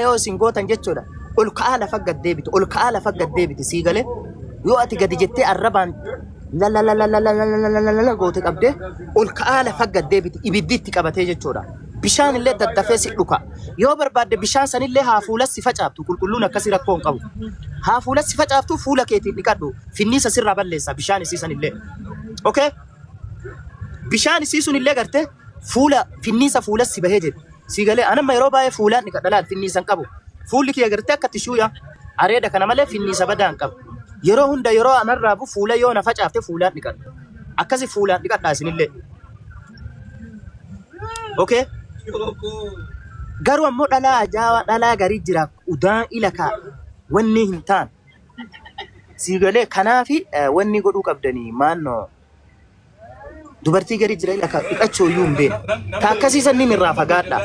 yoo isin gootan jechuudha ol ka'aa lafa gaddeebiti sii galee yoo ati gadi jettee arrabaan la goote qabdee ol ka'aa lafa gaddeebiti ibiddi itti qabatee jechuudha bishaan illee daddafee si dhuka yoo barbaadde bishaan sanillee haafuulas si facaaftu qulqulluun akkasii rakkoo hin qabu haafuulas si facaaftu fuula keetiin dhiqadhu finniisa sirraa balleessa bishaan isiisan illee okay bishaan isiisun illee gartee fuula finniisa fuulas si bahee jedhu sii galee anamma yeroo baay'ee fuulaan dhiqadha laal finniisan qabu fuulli kiyya gartee akka tishuuya areeda kana malee finniisa badaan qabu yeroo hunda yeroo anarraabu fuula yoo na facaafte fuulaan dhiqadhu akkasi fuulaan dhiqadhaa isinillee okay garuu ammoo dhalaa ajaa'aa dhalaa garii jira udaan ilaka wanni hin taan sii galee kanaafi wanni godhuu qabdanii maannoo dubartii garii jira ilaka dhiqachoo iyyuu hin beekne ta akkasiisan ni mirraa fagaadha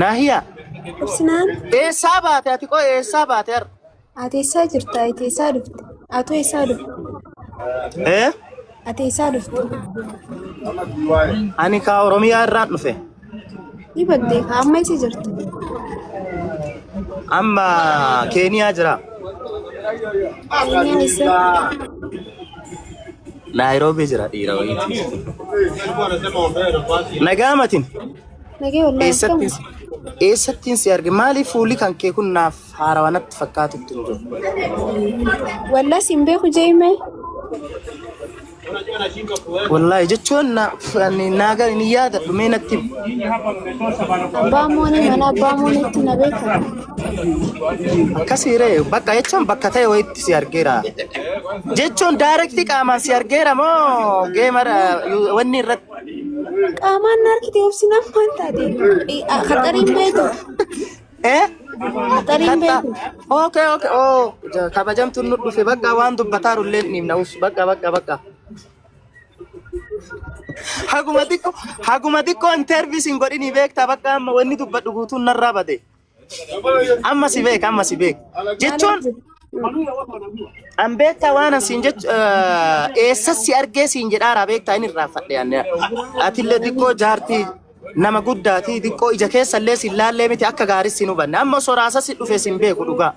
naahiyaa eessaa baate ati qoo eessaa baate har'a ati eessaa jirta ati eessaa dhufte ati eessaa dhufte ati eessaa dhufte ani kaa oromiyaa irraan dhufe ni badde amma eessa jirta amma keeniyaa jira keeniyaa eessa Nairobi jira dhiira wayiiti. Nagaamatin. Nagee wallahi. Eessattiin si arge maaliif fuulli kan kee kun naaf haarawanatti fakkaatutti hin jiru? Wallahi sin beeku jeeme. Wallahi jechuun naaga ni yaada dhumee natti. Abbaa moonitti na beeka. Akkasiiree bakka jechuun bakka ta'e wayitti si argeera. Jechuun daarektii qaamaan si argeera moo geemara wanni irratti? Qaamaan narkite obsinaan waan taate qaxariin beeku. Qaxariin beeku. Okay. Oh kabajamtuun nu dhufe bakka waan dubbataa rulleen nimna bakka. Haguma xiqqoo interviisin godhini beektaa bakka amma wanni dubbadhu guutuun narraa bade. Amma si beek. Jechuun an beektaa waan asiin eessa si argee siin jedhaaraa beektaa inni irraa fadhe atillee xiqqoo jaartii nama guddaatii xiqqoo ija keessallee siin laallee miti akka gaarii siin hubanne amma soraasa si dhufe siin beeku dhugaa.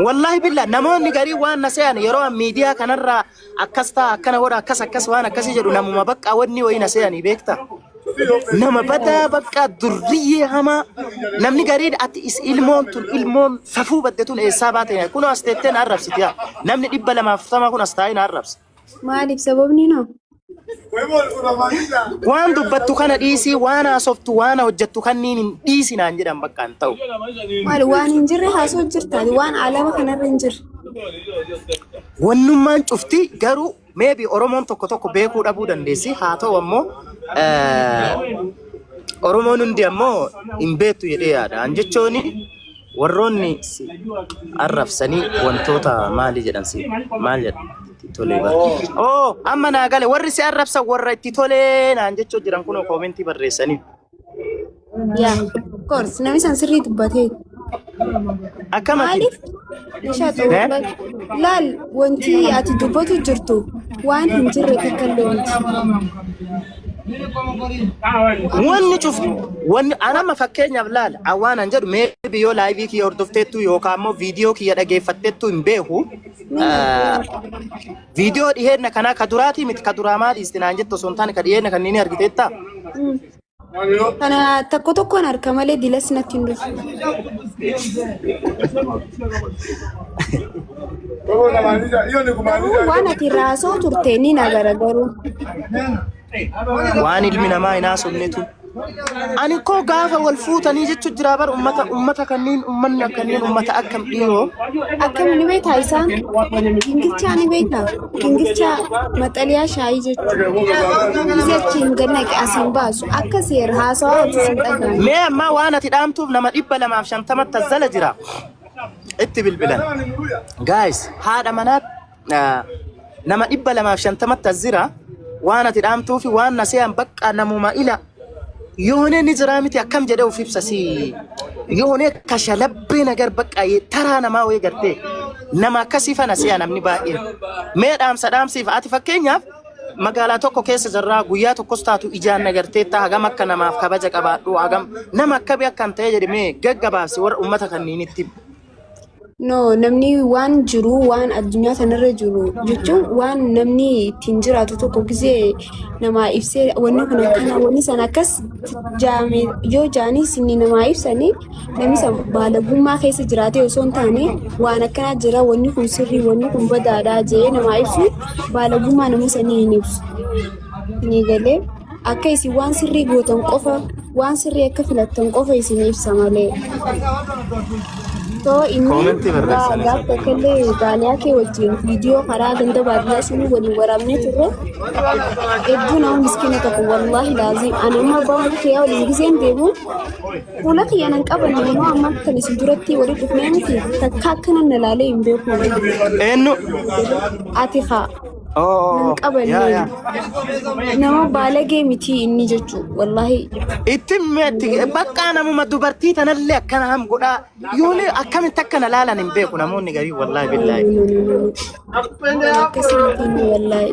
Wallahi billah namoonni garii waan na se'an yeroo miidiyaa kanarraa akkas ta'a akkana godha akkas waan akkasii jedhu namuma bakka wanni wayii na se'anii beektaa. Nama badaa bakka durriyyee hamaa namni garii ati ilmoon safuu baddetun eessaa baate kun as teetteen arrabsiti namni 240 kun as taa'in arrabsa. Maaliif sababni noo? Waan dubbattu kana dhiisii waan haasoftu waan hojjettu kanniin hin dhiisinaan jedhan bakka hin ta'u. Maali waan hin jirre haasoo jirtaati waan alama kanarra hin jirre. Wannummaan cufti garuu maybe Oromoon tokko beekuu dhabuu dandeessi haa ta'u ammoo Oromoon hundi ammoo hin beektu jedhee yaada. Jechuun warroonni arrabsanii wantoota maali jedhan maal jedhan tolee amma naa gale warri si arrabsan warra itti tolee naan jechuu jiran kunoo koomentii barreessanii. Yaa course namni san sirrii dubbatee. Akkamatti? Laal wanti ati dubbatu jirtu waan hin jirre takkallee wanti. Wanni cuftu wanni anama fakkeenyaaf laal awwaanan jedhu maybe yoo laayivii kiyya hordofteettu yookaan immoo viidiyoo kiyya dhageeffatteettu hin beeku. Viidiyoo dhiheenna kanaa ka duraatii miti ka duraa maa dhiistinaan jettu osoo hin taane ka dhiheenna kanneen argiteetta. Kana tokkoon harka malee dilas natti hin dhufu. Waan ati raasoo turte ni nagara garuu. Waan ilmi namaa hin haasofnetu. Ani koo gaafa wal fuutanii jechuun jira bar ummata kanneen ummanni kanneen ummata akkam dhiiroo. Akkam ni beektaa isaan? Gingilchaa ni beektaa? Gingilchaa maxaliyaa shaayii jechuudha. Jechiin ganna asiin baasu akka seera haasawaa hojjetan dhagahan. Mee ammaa waan ati dhaamtuuf nama 250 tazzala jira. Itti bilbilan. Guys, haadha manaa nama 250 tazzira waan ati dhaamtuufi waan na se'an bakka namuma ila. Yoone ni jira miti akkam jedhee of ibsasi. Yoone kashalabbee nagar bakka taraa namaa wayii gartee nama akkasii fana se'a namni baay'ee. Mee dhaamsiif ati fakkeenyaaf magaalaa tokko keessa jirraa guyyaa tokkos taatu ijaan nagarteetta hagam akka namaaf kabaja qabaadhu hagam nama akkamii akkan ta'e jedhamee gaggabaabsi warra uummata kanniinitti. No, namni waan jiru waan addunyaa kanarra jiru jechuun waan namni ittiin jiraatu tokko gisee namaa ibsee wanni kun akkana wanni sana akkas jaame yoo jaanii sinni namaa ibsanii namni sana baalagummaa keessa jiraate osoo hin taane waan akkanaa jira wanni kun sirrii wanni kun badaadhaa jee namaa ibsu baalagummaa namni sanii hin ibsu. Ni galee akka isin waan sirrii gootan qofa waan sirrii akka filattan qofa isin ibsa malee. So inni gaafa kallee baaliyaa kee wajjin viidiyoo karaa ganda baadiyyaa sun waliin waraabnee turre hedduu nama miskiina tokko wallaahi laazim ani amma bahuun kee waliin giseen deemu fuula kiyyaanan qabanne immoo amma kan isin duratti walii dhufnee miti takka akkana na laalee hin beeku. Eenyu? Ati haa. Nan qabanne nama baalagee miti inni jechuun wallaahi. Itti meetti bakka namuma dubartii tanallee akkana ham godhaa yoolee akkamitti akkana laalan hin beeku namoonni garii wallaahi billaahi. Akkasitti wallaahi.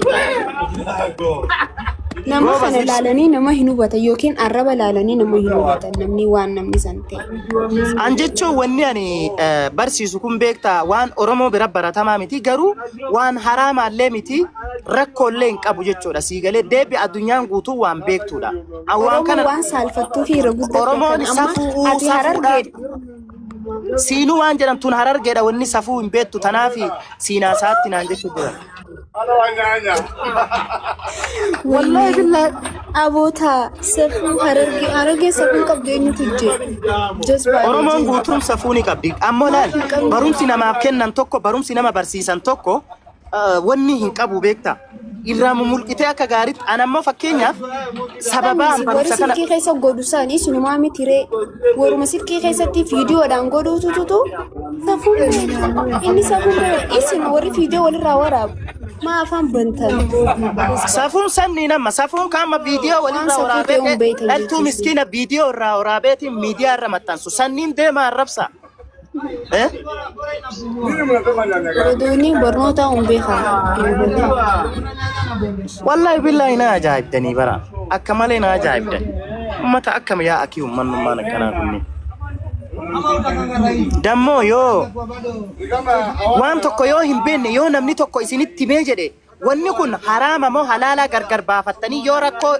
Nama kana laalanii nama hin hubatan yookiin arraba laalanii nama hin hubatan namni waan namni san ta'e. An jechuun wanni ani barsiisu kun beektaa waan Oromoo bira baratamaa miti garuu waan haraamaallee miti rakkoolee hin qabu jechuudha siigalee deebi addunyaan guutuu waan beektuudha. Waan kana waan saalfattuu fi irra guddaa Oromoon safuu siinuu waan jedhamtuun harargeedha wanni safuu hin beektu tanaafi siinaa isaatti naan jechuudha. Wallahi billahi abota safuu harargee safuu qabdu eenyutu jira. Oromoon guutuun safuu ni qabdi ammoo laal barumsi namaaf kennan tokko barumsi nama barsiisan tokko wanni hin qabu beektaa. Irraa mul'itee akka gaariitti an ammoo fakkeenyaaf sababaan barumsa kana silkii keessa godhu isaanii sinumaa mitiree waruma silkii keessatti viidiyoodhaan godhuututu safuu inni safuu isin warri viidiyoo walirraa waraabu maa afaan bantan. Safuun sanni nama safuun kaama viidiyoo walirraa waraabee dhaltuu miskiina viidiyoo irraa waraabeetiin miidiyaa irra maxxansu sanniin deemaa arrabsa. Doonii barnoota umbeekaa. Wallahi billahi na ajaa'ibdanii bara akka malee na ajaa'ibdan ummata akkam yaa akii ummannummaan akkanaa kunni dammoo yoo waan tokko yoo hin beekne yoo namni tokko isinitti himee jedhe wanni kun haraama moo halaala gargar baafattanii yoo rakkoo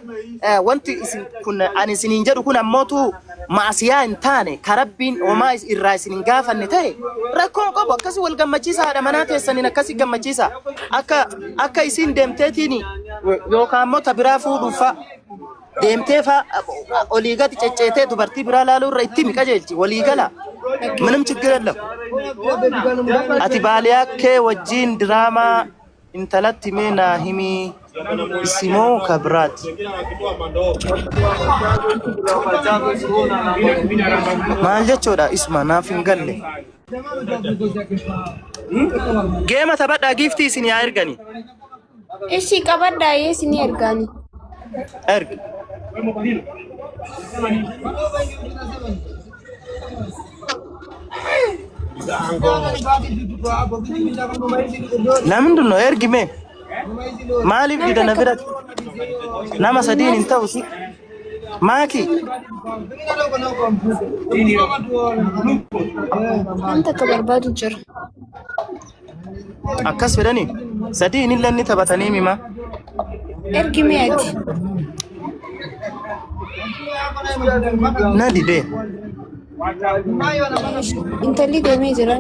wanti isin kun ani isiniin jedhu kun ammootu maasiyaa hin taane karabbiin homaa irraa isin hin gaafanne ta'e rakkoon qabu akkasii wal gammachiisa haadha manaa teessaniin akkasii gammachiisa akka isin deemteetiin yookaan immoo tabiraa fuudhuufa deemtee fa olii gadi cecceetee dubartii biraa laaluu irra itti miqajeelchi walii gala ምንም ችግር የለም አቲ ባሊያ ከ ወጂን ድራማ እንተለት ሜና ሂሚ ሲሞ ከብራት ማልጀቾዳ እስማ ናፊን ገለ ጌማ ተበዳ ጊፍቲ ሲኒ ያርገኒ እሺ ቀበዳ የሲኒ ያርጋኒ እርግ ለምንድን ነው እርግሜ ማሊፍ ዲደ ነብረት ናማ ሰዲን እንተውሲ ማኪ አንተ ከበርባዱ ጭር አካስ ፈደኒ ሰዲን ለኒ ተበተኒ ሚማ እርግሜ አቲ ናዲዴ intalli deemee jira